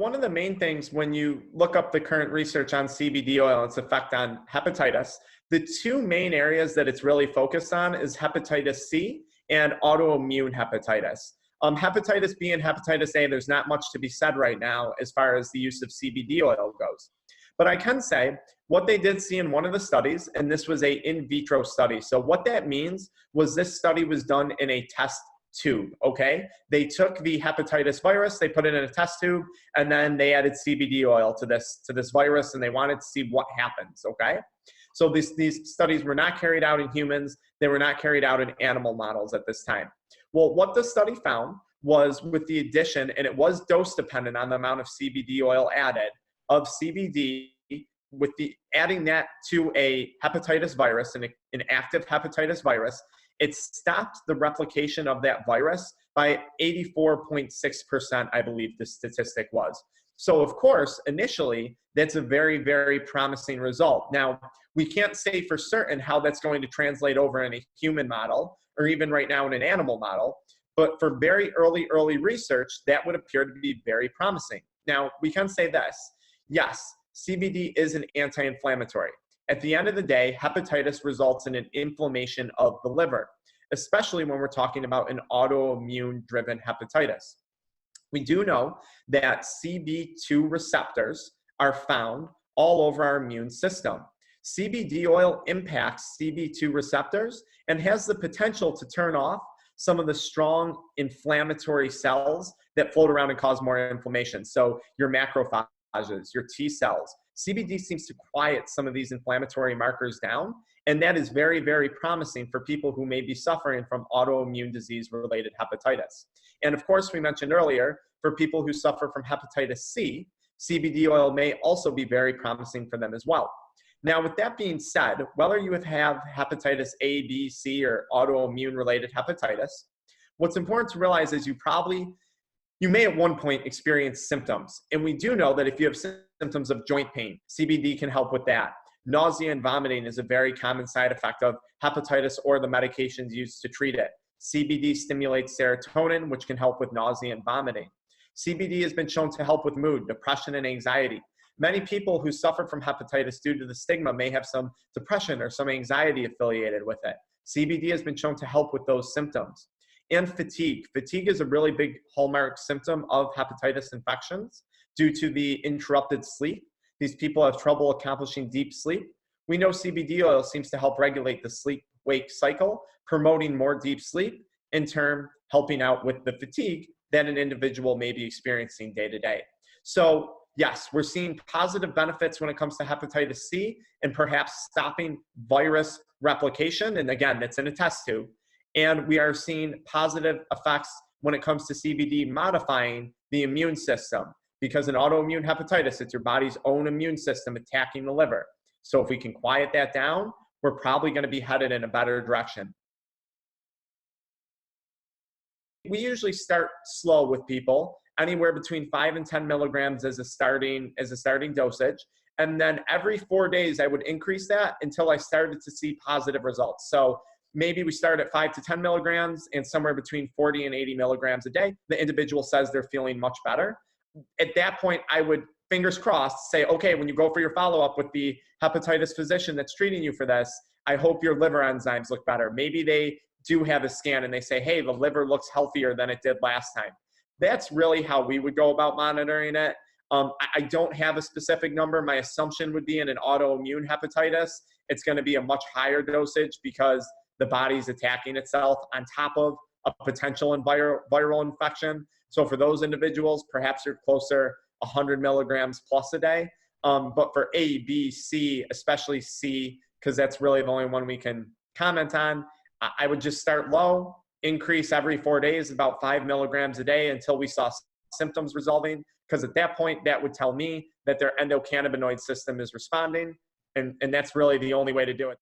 one of the main things when you look up the current research on CBD oil and its effect on hepatitis, the two main areas that it's really focused on is hepatitis C and autoimmune hepatitis. Hepatitis B and hepatitis A, there's not much to be said right now as far as the use of CBD oil goes. But I can say what they did see in one of the studies, and this was a in vitro study. So what that means was this study was done in a test tube, okay? They took the hepatitis virus, they put it in a test tube, and then they added CBD oil to this virus, and they wanted to see what happens, okay? So these studies were not carried out in humans. They were not carried out in animal models at this time. Well, what the study found was with the addition, and it was dose dependent on the amount of CBD oil added, of CBD, with the adding that to a hepatitis virus, an active hepatitis virus, it stopped the replication of that virus by 84.6%, I believe the statistic was. So of course, initially, that's a very, very promising result. Now, we can't say for certain how that's going to translate over in a human model, or even right now in an animal model, but for very early research, that would appear to be very promising. Now, we can say this, yes, CBD is an anti-inflammatory. At the end of the day, hepatitis results in an inflammation of the liver, especially when we're talking about an autoimmune-driven hepatitis. We do know that CB2 receptors are found all over our immune system. CBD oil impacts CB2 receptors and has the potential to turn off some of the strong inflammatory cells that float around and cause more inflammation. So your macrophages, your T cells. CBD seems to quiet some of these inflammatory markers down, and that is very, very promising for people who may be suffering from autoimmune disease-related hepatitis. And of course, we mentioned earlier, for people who suffer from hepatitis C, CBD oil may also be very promising for them as well. Now, with that being said, whether you have hepatitis A, B, C, or autoimmune-related hepatitis, what's important to realize is you may at one point experience symptoms. And we do know that if you have symptoms of joint pain, CBD can help with that. Nausea and vomiting is a very common side effect of hepatitis or the medications used to treat it. CBD stimulates serotonin, which can help with nausea and vomiting. CBD has been shown to help with mood, depression, and anxiety. Many people who suffer from hepatitis due to the stigma may have some depression or some anxiety affiliated with it. CBD has been shown to help with those symptoms. And fatigue. Fatigue is a really big hallmark symptom of hepatitis infections due to the interrupted sleep. These people have trouble accomplishing deep sleep. We know CBD oil seems to help regulate the sleep-wake cycle, promoting more deep sleep, in turn helping out with the fatigue that an individual may be experiencing day to day. So yes, we're seeing positive benefits when it comes to hepatitis C and perhaps stopping virus replication. And again, that's in a test tube. And we are seeing positive effects when it comes to CBD modifying the immune system, because in autoimmune hepatitis, it's your body's own immune system attacking the liver. So if we can quiet that down, we're probably going to be headed in a better direction. We usually start slow with people, anywhere between 5 and 10 milligrams as a starting dosage. And then every 4 days, I would increase that until I started to see positive results. So maybe we start at 5 to 10 milligrams and somewhere between 40 and 80 milligrams a day. The individual says they're feeling much better. At that point, I would, fingers crossed, say, okay, when you go for your follow-up with the hepatitis physician that's treating you for this, I hope your liver enzymes look better. Maybe they do have a scan and they say, hey, the liver looks healthier than it did last time. That's really how we would go about monitoring it. I don't have a specific number. My assumption would be in an autoimmune hepatitis, it's going to be a much higher dosage because the body's attacking itself on top of a potential viral infection. So for those individuals, perhaps you're closer 100 milligrams plus a day. But for A, B, C, especially C, because that's really the only one we can comment on, I would just start low, increase every 4 days, about 5 milligrams a day until we saw symptoms resolving. Because at that point, that would tell me that their endocannabinoid system is responding. And that's really the only way to do it.